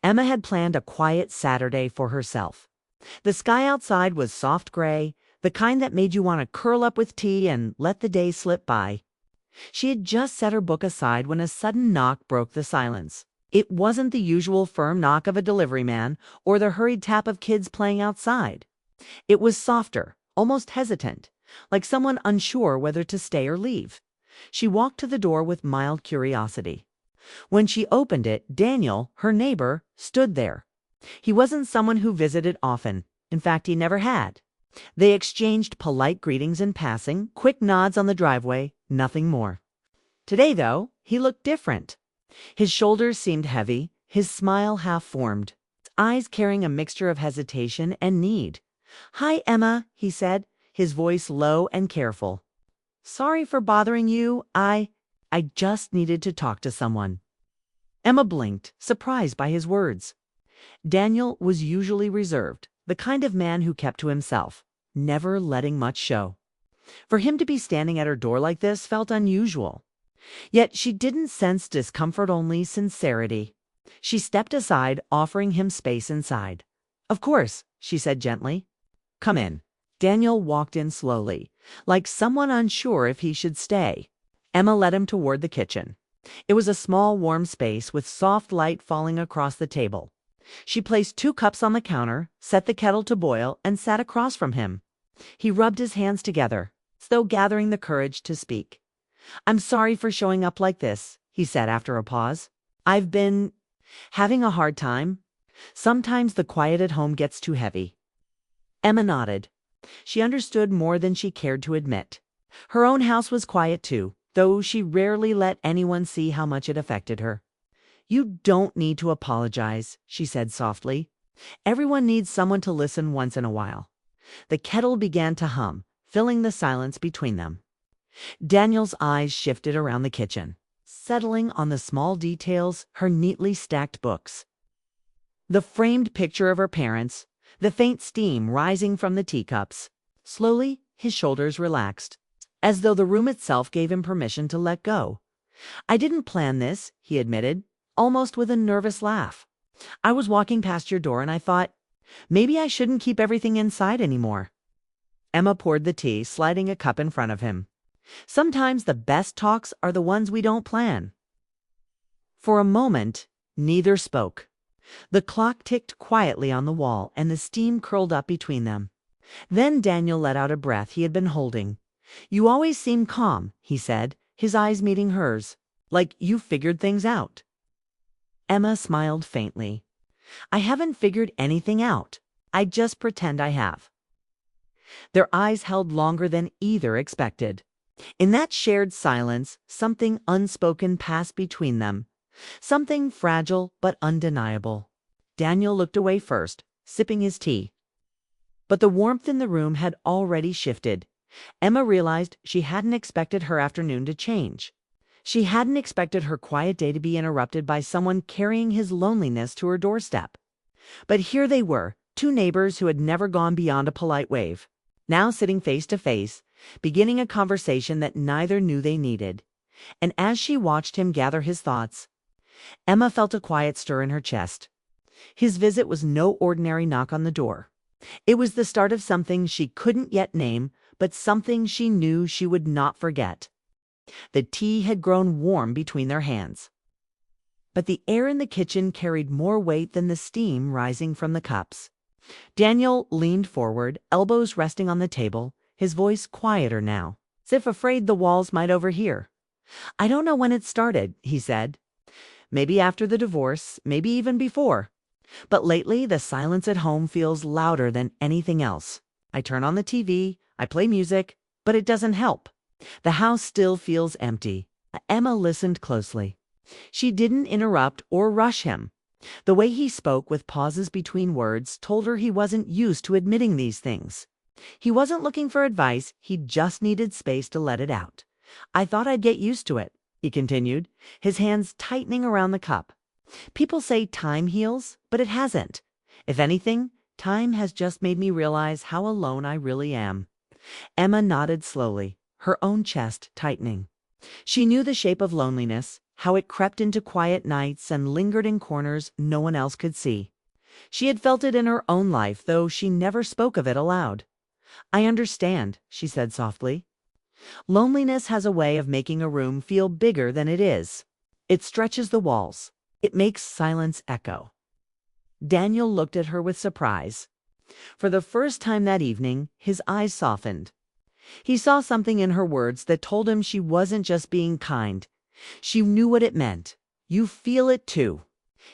Emma had planned a quiet Saturday for herself. The sky outside was soft gray, the kind that made you want to curl up with tea and let the day slip by. She had just set her book aside when a sudden knock broke the silence. It wasn't the usual firm knock of a delivery man or the hurried tap of kids playing outside. It was softer, almost hesitant, like someone unsure whether to stay or leave. She walked to the door with mild curiosity. When she opened it, Daniel, her neighbor, stood there. He wasn't someone who visited often. In fact, he never had. They exchanged polite greetings in passing, quick nods on the driveway, nothing more. Today, though, he looked different. His shoulders seemed heavy, his smile half-formed, his eyes carrying a mixture of hesitation and need. "Hi, Emma," he said, his voice low and careful. "Sorry for bothering you. I just needed to talk to someone." Emma blinked, surprised by his words. Daniel was usually reserved, the kind of man who kept to himself, never letting much show. For him to be standing at her door like this felt unusual. Yet she didn't sense discomfort, only sincerity. She stepped aside, offering him space inside. "Of course," she said gently. "Come in." Daniel walked in slowly, like someone unsure if he should stay. Emma led him toward the kitchen. It was a small, warm space with soft light falling across the table. She placed 2 cups on the counter, set the kettle to boil, and sat across from him. He rubbed his hands together, as though gathering the courage to speak. "I'm sorry for showing up like this," he said after a pause. "I've been having a hard time. Sometimes the quiet at home gets too heavy." Emma nodded. She understood more than she cared to admit. Her own house was quiet too, though she rarely let anyone see how much it affected her. "You don't need to apologize," she said softly. "Everyone needs someone to listen once in a while." The kettle began to hum, filling the silence between them. Daniel's eyes shifted around the kitchen, settling on the small details, her neatly stacked books. The framed picture of her parents, the faint steam rising from the teacups. Slowly, his shoulders relaxed, as though the room itself gave him permission to let go. "I didn't plan this," he admitted, almost with a nervous laugh. "I was walking past your door and I thought, maybe I shouldn't keep everything inside anymore." Emma poured the tea, sliding a cup in front of him. "Sometimes the best talks are the ones we don't plan." For a moment, neither spoke. The clock ticked quietly on the wall and the steam curled up between them. Then Daniel let out a breath he had been holding. "You always seem calm," he said, his eyes meeting hers, "like you figured things out." Emma smiled faintly. "I haven't figured anything out. I just pretend I have." Their eyes held longer than either expected. In that shared silence, something unspoken passed between them, something fragile but undeniable. Daniel looked away first, sipping his tea. But the warmth in the room had already shifted. Emma realized she hadn't expected her afternoon to change. She hadn't expected her quiet day to be interrupted by someone carrying his loneliness to her doorstep. But here they were, 2 neighbors who had never gone beyond a polite wave, now sitting face to face, beginning a conversation that neither knew they needed. And as she watched him gather his thoughts, Emma felt a quiet stir in her chest. His visit was no ordinary knock on the door. It was the start of something she couldn't yet name, but something she knew she would not forget. The tea had grown warm between their hands. But the air in the kitchen carried more weight than the steam rising from the cups. Daniel leaned forward, elbows resting on the table, his voice quieter now, as if afraid the walls might overhear. "I don't know when it started," he said. "Maybe after the divorce, maybe even before. But lately the silence at home feels louder than anything else. I turn on the TV, I play music, but it doesn't help. The house still feels empty." Emma listened closely. She didn't interrupt or rush him. The way he spoke, with pauses between words, told her he wasn't used to admitting these things. He wasn't looking for advice, he just needed space to let it out. "I thought I'd get used to it," he continued, his hands tightening around the cup. "People say time heals, but it hasn't. If anything, time has just made me realize how alone I really am." Emma nodded slowly, her own chest tightening. She knew the shape of loneliness, how it crept into quiet nights and lingered in corners no one else could see. She had felt it in her own life, though she never spoke of it aloud. "I understand," she said softly. "Loneliness has a way of making a room feel bigger than it is. It stretches the walls. It makes silence echo." Daniel looked at her with surprise. For the first time that evening, his eyes softened. He saw something in her words that told him she wasn't just being kind. She knew what it meant. "You feel it too?"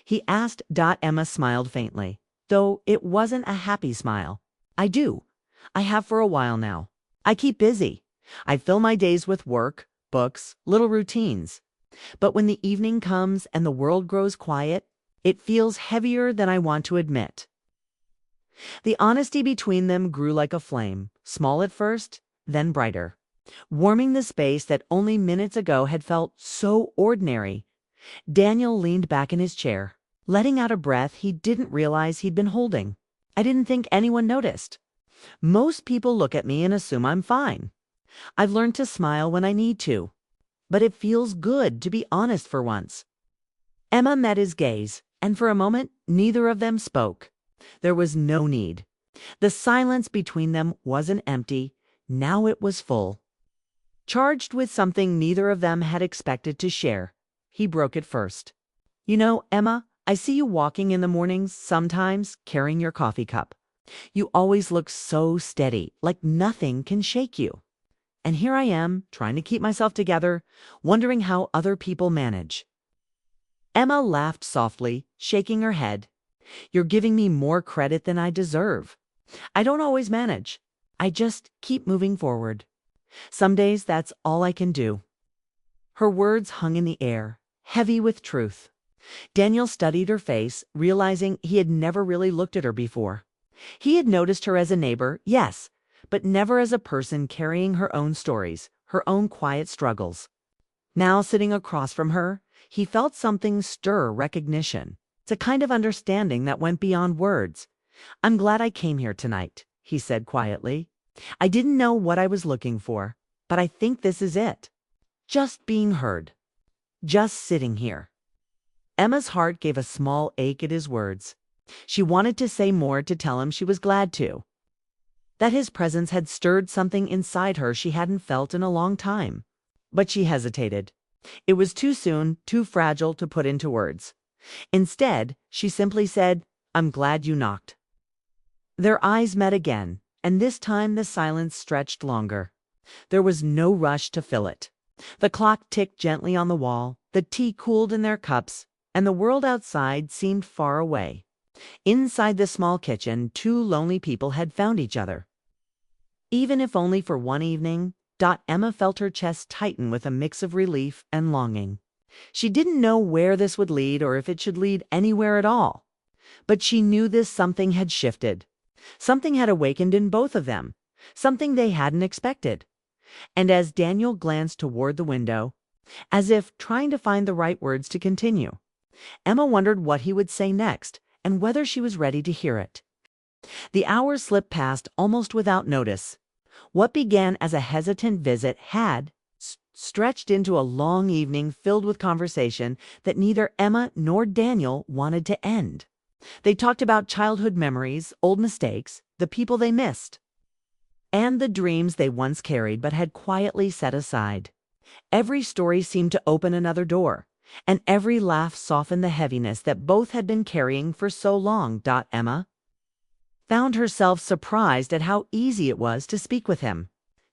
he asked. Emma smiled faintly, though it wasn't a happy smile. "I do. I have for a while now. I keep busy. I fill my days with work, books, little routines. But when the evening comes and the world grows quiet, it feels heavier than I want to admit." The honesty between them grew like a flame, small at first, then brighter, warming the space that only minutes ago had felt so ordinary. Daniel leaned back in his chair, letting out a breath he didn't realize he'd been holding. "I didn't think anyone noticed. Most people look at me and assume I'm fine. I've learned to smile when I need to. But it feels good to be honest for once." Emma met his gaze, and for a moment neither of them spoke. There was no need. The silence between them wasn't empty. Now it was full, charged with something neither of them had expected to share. He broke it first. "You know, Emma, I see you walking in the mornings, sometimes carrying your coffee cup. You always look so steady, like nothing can shake you. And here I am, trying to keep myself together, wondering how other people manage." Emma laughed softly, shaking her head. "You're giving me more credit than I deserve. I don't always manage. I just keep moving forward. Some days that's all I can do." Her words hung in the air, heavy with truth. Daniel studied her face, realizing he had never really looked at her before. He had noticed her as a neighbor, yes, but never as a person carrying her own stories, her own quiet struggles. Now, sitting across from her, he felt something stir recognition. It's a kind of understanding that went beyond words. "I'm glad I came here tonight," he said quietly. "I didn't know what I was looking for, but I think this is it. Just being heard. Just sitting here." Emma's heart gave a small ache at his words. She wanted to say more, to tell him she was glad to. That his presence had stirred something inside her she hadn't felt in a long time. But she hesitated. It was too soon, too fragile to put into words. Instead, she simply said, "I'm glad you knocked." Their eyes met again, and this time the silence stretched longer. There was no rush to fill it. The clock ticked gently on the wall, the tea cooled in their cups, and the world outside seemed far away. Inside the small kitchen, two lonely people had found each other. Even if only for one evening, Emma felt her chest tighten with a mix of relief and longing. She didn't know where this would lead or if it should lead anywhere at all. But she knew this something had shifted. Something had awakened in both of them, something they hadn't expected. And as Daniel glanced toward the window, as if trying to find the right words to continue, Emma wondered what he would say next and whether she was ready to hear it. The hours slipped past almost without notice. What began as a hesitant visit had stretched into a long evening filled with conversation that neither Emma nor Daniel wanted to end. They talked about childhood memories, old mistakes, the people they missed, and the dreams they once carried but had quietly set aside. Every story seemed to open another door, and every laugh softened the heaviness that both had been carrying for so long. Emma found herself surprised at how easy it was to speak with him.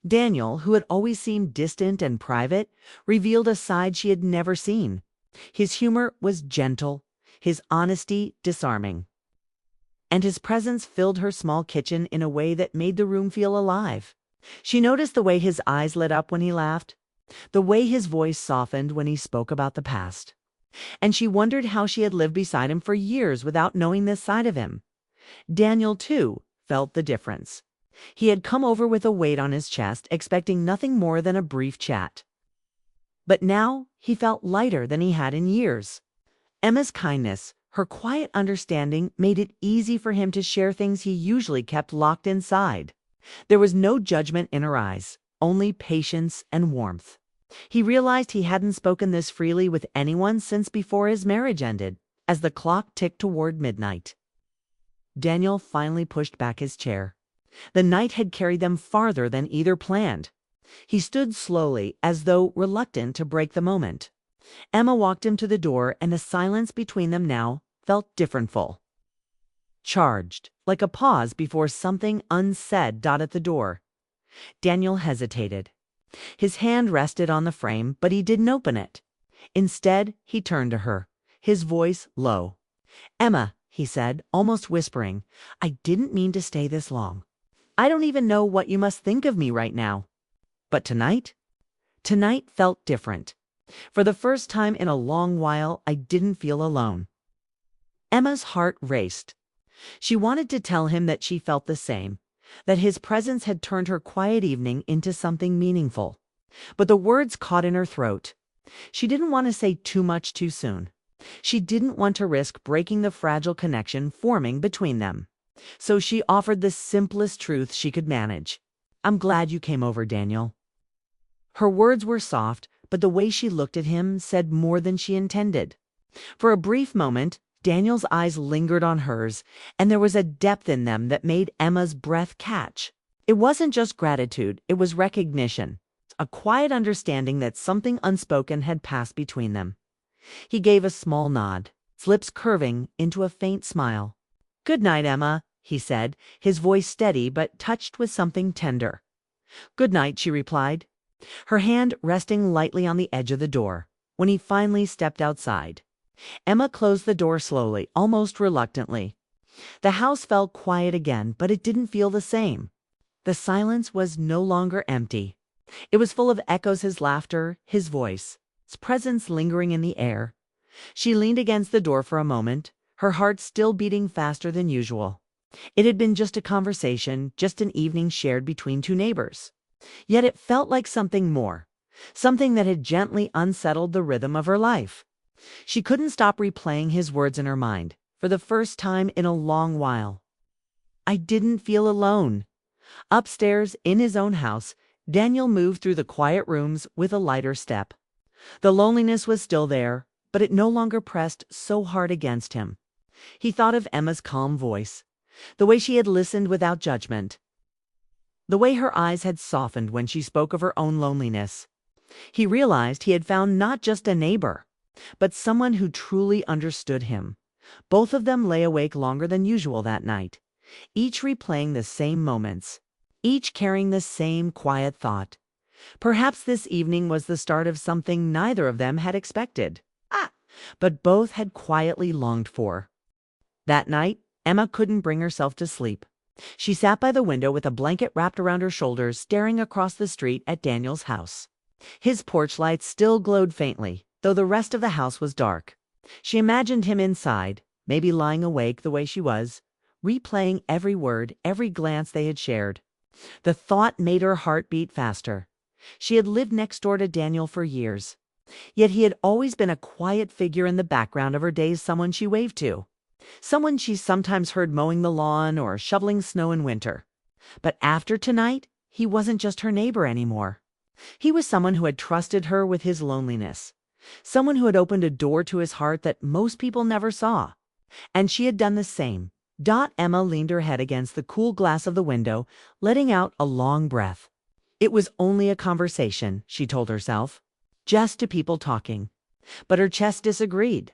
Daniel, who had always seemed distant and private, revealed a side she had never seen. His humor was gentle, his honesty disarming, and his presence filled her small kitchen in a way that made the room feel alive. She noticed the way his eyes lit up when he laughed, the way his voice softened when he spoke about the past. And she wondered how she had lived beside him for years without knowing this side of him. Daniel, too, felt the difference. He had come over with a weight on his chest, expecting nothing more than a brief chat. But now he felt lighter than he had in years. Emma's kindness, her quiet understanding, made it easy for him to share things he usually kept locked inside. There was no judgment in her eyes, only patience and warmth. He realized he hadn't spoken this freely with anyone since before his marriage ended, as the clock ticked toward midnight. Daniel finally pushed back his chair. The night had carried them farther than either planned. He stood slowly, as though reluctant to break the moment. Emma walked him to the door, and the silence between them now felt differentful. Charged, like a pause before something unsaid dotted the door. Daniel hesitated. His hand rested on the frame, but he didn't open it. Instead, he turned to her, his voice low. "Emma," he said, almost whispering, "I didn't mean to stay this long. I don't even know what you must think of me right now. But tonight? Tonight felt different. For the first time in a long while, I didn't feel alone." Emma's heart raced. She wanted to tell him that she felt the same, that his presence had turned her quiet evening into something meaningful. But the words caught in her throat. She didn't want to say too much too soon. She didn't want to risk breaking the fragile connection forming between them. So she offered the simplest truth she could manage. "I'm glad you came over, Daniel." Her words were soft, but the way she looked at him said more than she intended. For a brief moment, Daniel's eyes lingered on hers, and there was a depth in them that made Emma's breath catch. It wasn't just gratitude, it was recognition, a quiet understanding that something unspoken had passed between them. He gave a small nod, his lips curving into a faint smile. "Good night, Emma," he said, his voice steady but touched with something tender. "Good night," she replied, her hand resting lightly on the edge of the door. When he finally stepped outside, Emma closed the door slowly, almost reluctantly. The house felt quiet again, but it didn't feel the same. The silence was no longer empty. It was full of echoes, his laughter, his voice, his presence lingering in the air. She leaned against the door for a moment, her heart still beating faster than usual. It had been just a conversation, just an evening shared between two neighbors. Yet it felt like something more, something that had gently unsettled the rhythm of her life. She couldn't stop replaying his words in her mind, for the first time in a long while. I didn't feel alone. Upstairs, in his own house, Daniel moved through the quiet rooms with a lighter step. The loneliness was still there, but it no longer pressed so hard against him. He thought of Emma's calm voice, the way she had listened without judgment, the way her eyes had softened when she spoke of her own loneliness. He realized he had found not just a neighbor, but someone who truly understood him. Both of them lay awake longer than usual that night, each replaying the same moments, each carrying the same quiet thought. Perhaps this evening was the start of something neither of them had expected, but both had quietly longed for. That night, Emma couldn't bring herself to sleep. She sat by the window with a blanket wrapped around her shoulders, staring across the street at Daniel's house. His porch light still glowed faintly, though the rest of the house was dark. She imagined him inside, maybe lying awake the way she was, replaying every word, every glance they had shared. The thought made her heart beat faster. She had lived next door to Daniel for years, yet he had always been a quiet figure in the background of her days, someone she waved to, someone she sometimes heard mowing the lawn or shoveling snow in winter. But after tonight, he wasn't just her neighbor anymore. He was someone who had trusted her with his loneliness, someone who had opened a door to his heart that most people never saw. And she had done the same. Emma leaned her head against the cool glass of the window, letting out a long breath. It was only a conversation, she told herself, just two people talking. But her chest disagreed.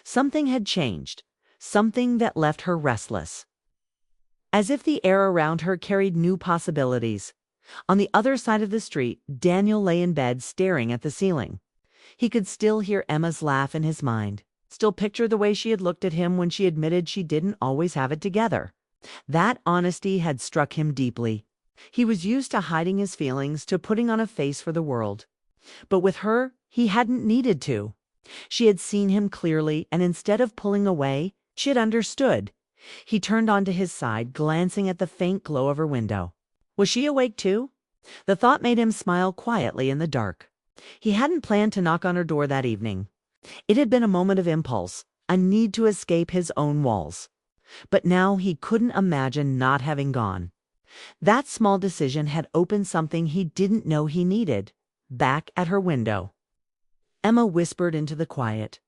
Something had changed, something that left her restless. As if the air around her carried new possibilities. On the other side of the street, Daniel lay in bed staring at the ceiling. He could still hear Emma's laugh in his mind, still picture the way she had looked at him when she admitted she didn't always have it together. That honesty had struck him deeply. He was used to hiding his feelings, to putting on a face for the world. But with her, he hadn't needed to. She had seen him clearly, and instead of pulling away, she had understood. He turned onto his side, glancing at the faint glow of her window. Was she awake too? The thought made him smile quietly in the dark. He hadn't planned to knock on her door that evening. It had been a moment of impulse, a need to escape his own walls. But now he couldn't imagine not having gone. That small decision had opened something he didn't know he needed. back at her window. Emma whispered into the quiet,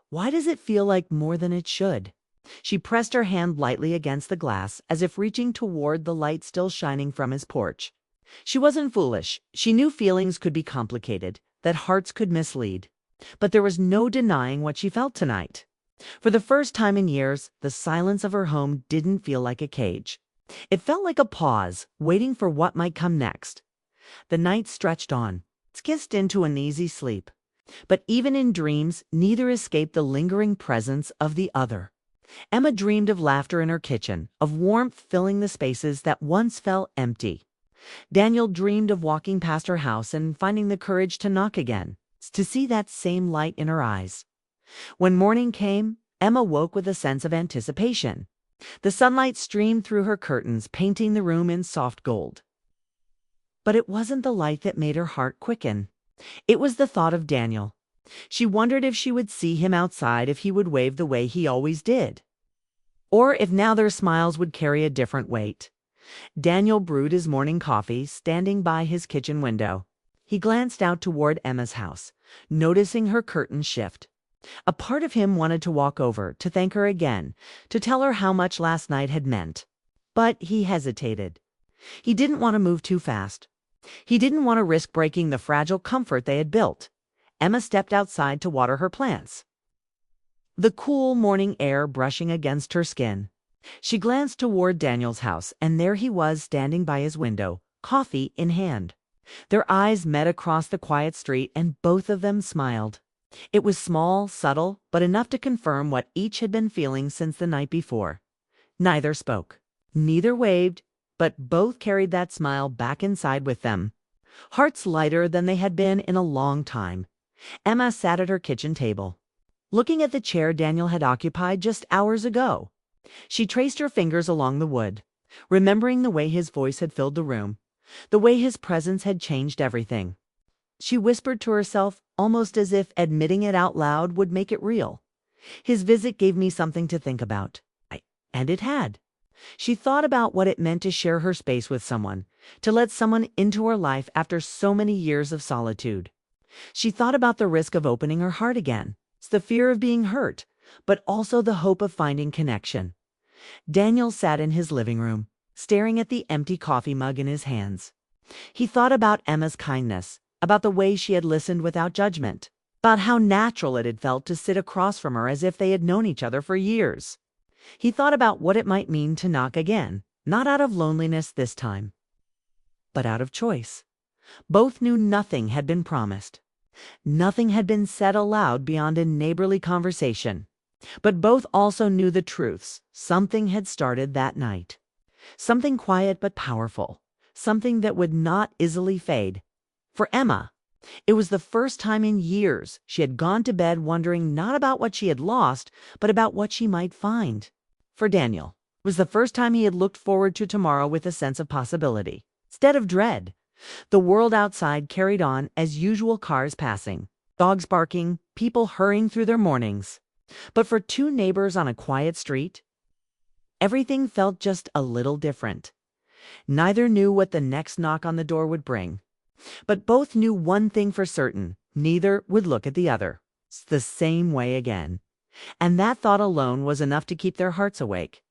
"Why does it feel like more than it should?" She pressed her hand lightly against the glass, as if reaching toward the light still shining from his porch. She wasn't foolish. She knew feelings could be complicated, that hearts could mislead. But there was no denying what she felt tonight. For the first time in years, the silence of her home didn't feel like a cage. It felt like a pause, waiting for what might come next. The night stretched on, kissed into an easy sleep. But even in dreams, neither escaped the lingering presence of the other. Emma dreamed of laughter in her kitchen, of warmth filling the spaces that once felt empty. Daniel dreamed of walking past her house and finding the courage to knock again, to see that same light in her eyes. When morning came, Emma woke with a sense of anticipation. The sunlight streamed through her curtains, painting the room in soft gold. But it wasn't the light that made her heart quicken. It was the thought of Daniel. She wondered if she would see him outside, if he would wave the way he always did. Or if now their smiles would carry a different weight. Daniel brewed his morning coffee, standing by his kitchen window. He glanced out toward Emma's house, noticing her curtains shift. A part of him wanted to walk over, to thank her again, to tell her how much last night had meant. But he hesitated. He didn't want to move too fast. He didn't want to risk breaking the fragile comfort they had built. Emma stepped outside to water her plants, the cool morning air brushing against her skin. She glanced toward Daniel's house, and there he was standing by his window, coffee in hand. Their eyes met across the quiet street, and both of them smiled. It was small, subtle, but enough to confirm what each had been feeling since the night before. Neither spoke. Neither waved, but both carried that smile back inside with them. Hearts lighter than they had been in a long time. Emma sat at her kitchen table, looking at the chair Daniel had occupied just hours ago. She traced her fingers along the wood, remembering the way his voice had filled the room, the way his presence had changed everything. She whispered to herself, almost as if admitting it out loud would make it real. His visit gave me something to think about. And it had. She thought about what it meant to share her space with someone, to let someone into her life after so many years of solitude. She thought about the risk of opening her heart again, the fear of being hurt, but also the hope of finding connection. Daniel sat in his living room, staring at the empty coffee mug in his hands. He thought about Emma's kindness, about the way she had listened without judgment, about how natural it had felt to sit across from her as if they had known each other for years. He thought about what it might mean to knock again, not out of loneliness this time, but out of choice. Both knew nothing had been promised. Nothing had been said aloud beyond a neighborly conversation. But both also knew the truths. Something had started that night. Something quiet but powerful. Something that would not easily fade. For Emma, it was the first time in years she had gone to bed wondering not about what she had lost, but about what she might find. For Daniel, it was the first time he had looked forward to tomorrow with a sense of possibility, instead of dread. The world outside carried on as usual, cars passing, dogs barking, people hurrying through their mornings. But for two neighbors on a quiet street, everything felt just a little different. Neither knew what the next knock on the door would bring. But both knew one thing for certain: neither would look at the other the same way again. And that thought alone was enough to keep their hearts awake.